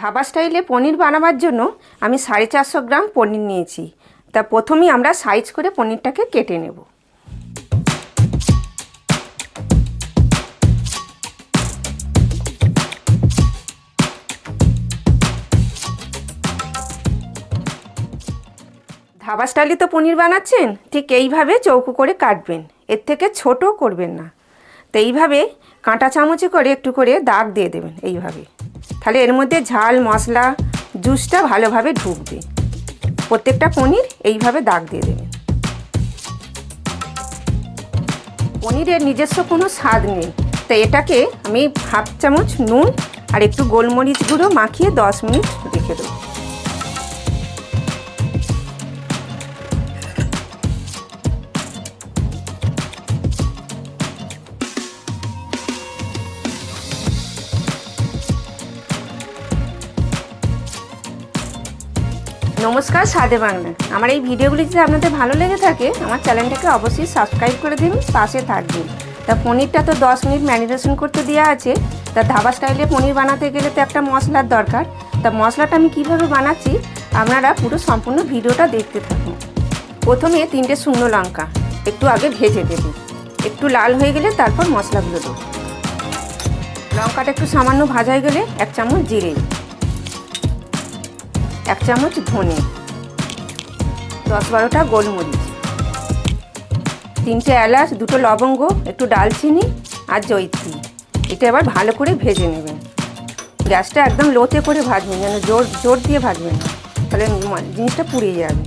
ধাবা স্টাইলে পনির বানাবার জন্য আমি 450 গ্রাম পনির নিয়েছি। তা প্রথমেই আমরা সাইজ করে পনিরটাকে কেটে নেব। ধাবা স্টাইলে তো পনির বানাচ্ছেন, ঠিক এইভাবে চৌকো করে কাটবেন, এর থেকে ছোট করবেন না। তো এইভাবে কাঁটা চামচে করে একটু করে দাগ দিয়ে দেবেন এইভাবে, তাহলে এর মধ্যে ঝাল মশলা জুসটা ভালোভাবে ঢুকবে। প্রত্যেকটা পনির এইভাবে দাগ দিয়ে দেবেন। পনিরের নিজস্ব কোনো স্বাদ নেই, তো এটাকে আমি হাফ চামচ নুন আর একটু গোলমরিচ গুঁড়ো মাখিয়ে 10 মিনিট রেখে দেবো। নমস্কার, স্বাদে বাংলা। আমার এই ভিডিওগুলি যদি আপনাদের ভালো লেগে থাকে আমার চ্যানেলটাকে অবশ্যই সাবস্ক্রাইব করে দিন, পাশে থাকবেন। তা পনিরটা তো 10 মিনিট ম্যারিনেশন করতে দেওয়া আছে। তা ধাবা স্টাইলে পনির বানাতে গেলে তো একটা মশলার দরকার। তা মশলাটা আমি কিভাবে বানাচ্ছি আপনারা পুরো সম্পূর্ণ ভিডিওটা দেখতে থাকুন। প্রথমে 3টে শুকনো লঙ্কা একটু আগে ভেজে দেব, একটু লাল হয়ে গেলে তারপর মশলাগুলো দেবো। লঙ্কাটা একটু সামান্য ভাজা হয়ে গেলে 1 চামচ জিরে, 1 চামচ ধনে, 10-12টা গোলমরিচ, 3টে এলাচ, 2টো লবঙ্গ, একটু ডালচিনি আর জয়িত্রী। এটা এবার ভালো করে ভেজে নেবেন। গ্যাসটা একদম লোতে করে ভাজবেন, যেন জোর দিয়ে ভাজবেন না, তাহলে জিনিসটা পুড়িয়ে যাবে।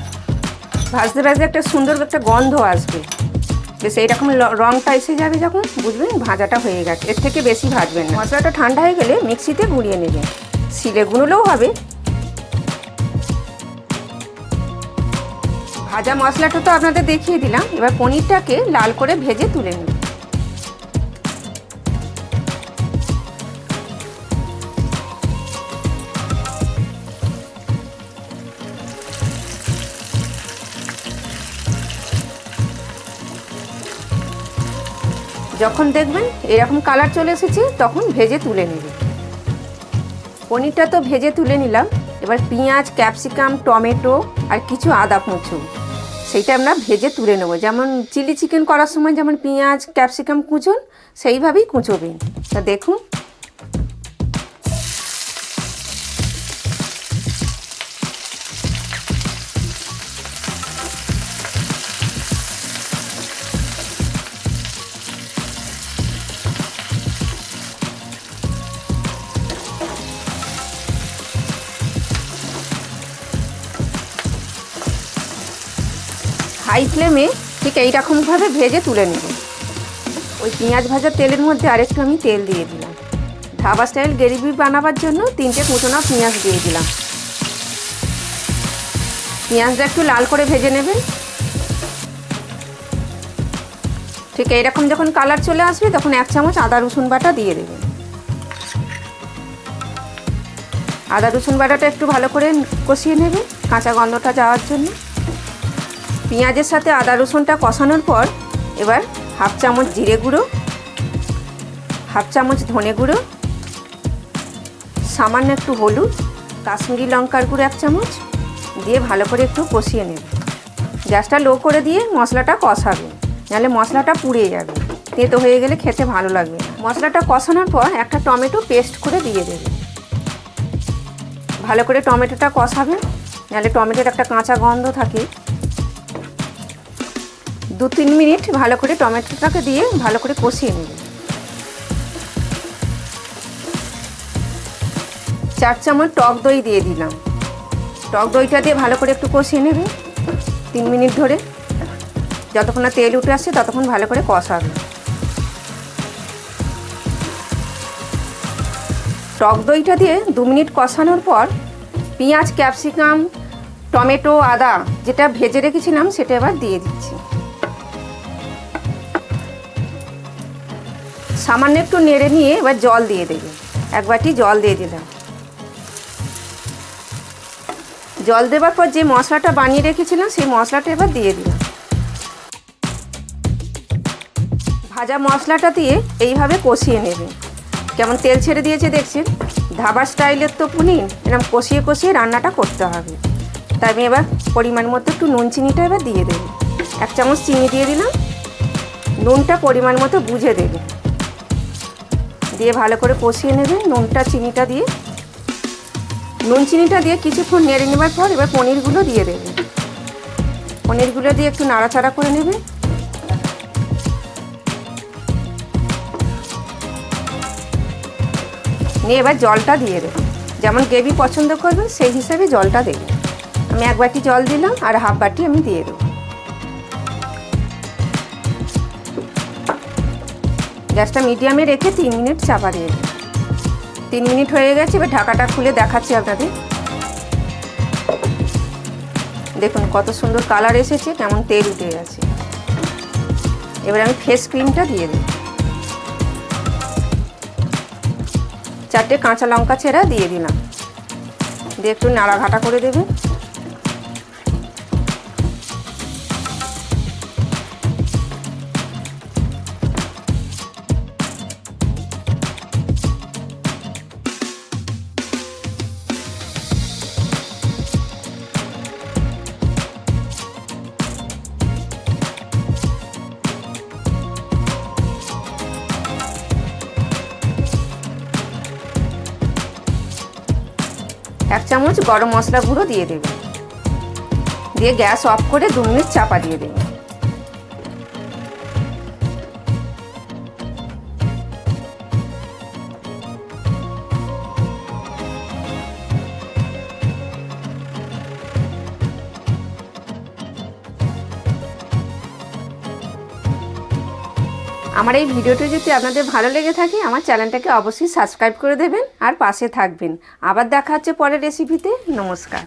ভাজতে ভাজতে একটা সুন্দর একটা গন্ধ আসবে, বেশ এইরকম রঙটা এসে যাবে যখন বুঝবেন ভাজাটা হয়ে গেছে। এর থেকে বেশি ভাজবেন না। মশলাটা ঠান্ডা হয়ে গেলে মিক্সিতে গুঁড়িয়ে নেবেন, শিলে গুঁড়োলেও হবে। ভাজা মশলাটা তো আপনাদের দেখিয়ে দিলাম, এবার পনিরটাকে লাল করে ভেজে তুলে নিন। যখন দেখবেন এরকম কালার চলে এসেছে তখন ভেজে তুলে নেবেন। পনিরটা তো ভেজে তুলে নিলাম। এবার পেঁয়াজ, ক্যাপসিকাম, টমেটো আর কিছু আদা কুঁচো সেইটা আমরা ভেজে তুলে নেব। যেমন চিলি চিকেন করার সময় যেমন পেঁয়াজ ক্যাপসিকাম কুঁচোন সেইভাবেই কুঁচোবেন। তা দেখুন হাই ফ্লেমে ঠিক এইরকমভাবে ভেজে তুলে নেব। ওই পেঁয়াজ ভাজার তেলের মধ্যে আরেকটু আমি তেল দিয়ে দিলাম। ধাবা স্টাইল গ্রেভি বানাবার জন্য 3টে কুচনো পেঁয়াজ দিয়ে দিলাম। পেঁয়াজটা একটু লাল করে ভেজে নেবেন। ঠিক এইরকম যখন কালার চলে আসবে তখন 1 চামচ আদা রসুন বাটা দিয়ে দেবেন। আদা রসুন বাটাটা একটু ভালো করে কষিয়ে নেবেন কাঁচা গন্ধটা যাওয়ার জন্য। পেঁয়াজের সাথে আদা রসুনটা কষানোর পর এবার হাফ চামচ জিরে গুঁড়ো, হাফ চামচ ধনে গুঁড়ো, সামান্য একটু হলুদ, কাশ্মীরি লঙ্কার গুঁড়ো 1 চামচ দিয়ে ভালো করে একটু কষিয়ে নেব। গ্যাসটা লো করে দিয়ে মশলাটা কষাবেন, নাহলে মশলাটা পুড়ে যাবে, তেতো হয়ে গেলে খেতে ভালো লাগবে না। মশলাটা কষানোর পর একটা টমেটো পেস্ট করে দিয়ে দেবেন। ভালো করে টমেটোটা কষাবেন, নাহলে টমেটোর একটা কাঁচা গন্ধ থাকে। 2-3 মিনিট ভালো করে টমেটোটাকে দিয়ে ভালো করে কষিয়ে নেবেন। 4 চামচ টক দই দিয়ে দিলাম। টক দইটা দিয়ে ভালো করে একটু কষিয়ে নেবেন 3 মিনিট ধরে, যতক্ষণ না তেল উঠে আসছে ততক্ষণ ভালো করে কষাবেন। টক দইটা দিয়ে 2 মিনিট কষানোর পর পেঁয়াজ ক্যাপসিকাম টমেটো আদা যেটা ভেজে রেখেছিলাম সেটা এবার দিয়ে দিচ্ছি। সামান্য একটু নেড়ে নিয়ে এবার জল দিয়ে দেবেন। 1 বাটি জল দিয়ে দিলাম। জল দেওয়ার পর যে মশলাটা বানিয়ে রেখেছিলাম সেই মশলাটা এবার দিয়ে দিলাম। ভাজা মশলাটা দিয়ে এইভাবে কষিয়ে নেবেন। কেমন তেল ছেড়ে দিয়েছে দেখছেন, ধাবা স্টাইলের তো পনির এরকম কষিয়ে কষিয়ে রান্নাটা করতে হবে। তাই আমি এবার পরিমাণ মতো একটু নুন চিনিটা এবার দিয়ে দেবো। 1 চামচ চিনি দিয়ে দিলাম। নুনটা পরিমাণ মতো বুঝে দেবে, দিয়ে ভালো করে কষিয়ে নেবে নুনটা চিনিটা দিয়ে। নুন চিনিটা দিয়ে কিছুক্ষণ নেড়ে নেবার পর এবার পনিরগুলো দিয়ে দেবে। পনিরগুলো দিয়ে একটু নাড়াচাড়া করে নেবে। নিয়ে এবার জলটা দিয়ে দেবে, যেমন গ্রেভি পছন্দ করবেন সেই হিসাবে জলটা দেবে। আমি 1 বাটি জল দিলাম আর 1/2 বাটি আমি দিয়ে দেবো। গ্যাসটা মিডিয়ামে রেখে 3 মিনিট চাপা দিয়ে দেবে। 3 মিনিট হয়ে গেছে, এবার ঢাকাটা খুলে দেখাচ্ছি আপনাদের। দেখুন কত সুন্দর কালার এসেছে, কেমন তেল উঠে গেছে। এবার আমি ফ্রেশ ক্রিমটা দিয়ে দেব। 4টে কাঁচা লঙ্কা ছেঁড়া দিয়ে দিলাম, দিয়ে একটু নাড়াঘাটা করে দেবে। এক চামচ গরম মশলা গুঁড়ো দিয়ে দেবে, দিয়ে গ্যাস অফ করে 2 মিনিট চাপা দিয়ে দেবে। আমার এই ভিডিওটি যদি আপনাদের ভালো লেগে থাকে আমার চ্যানেলটাকে অবশ্যই সাবস্ক্রাইব করে দেবেন আর পাশে থাকবেন। আবার দেখা হচ্ছে পরের রেসিপিতে। নমস্কার।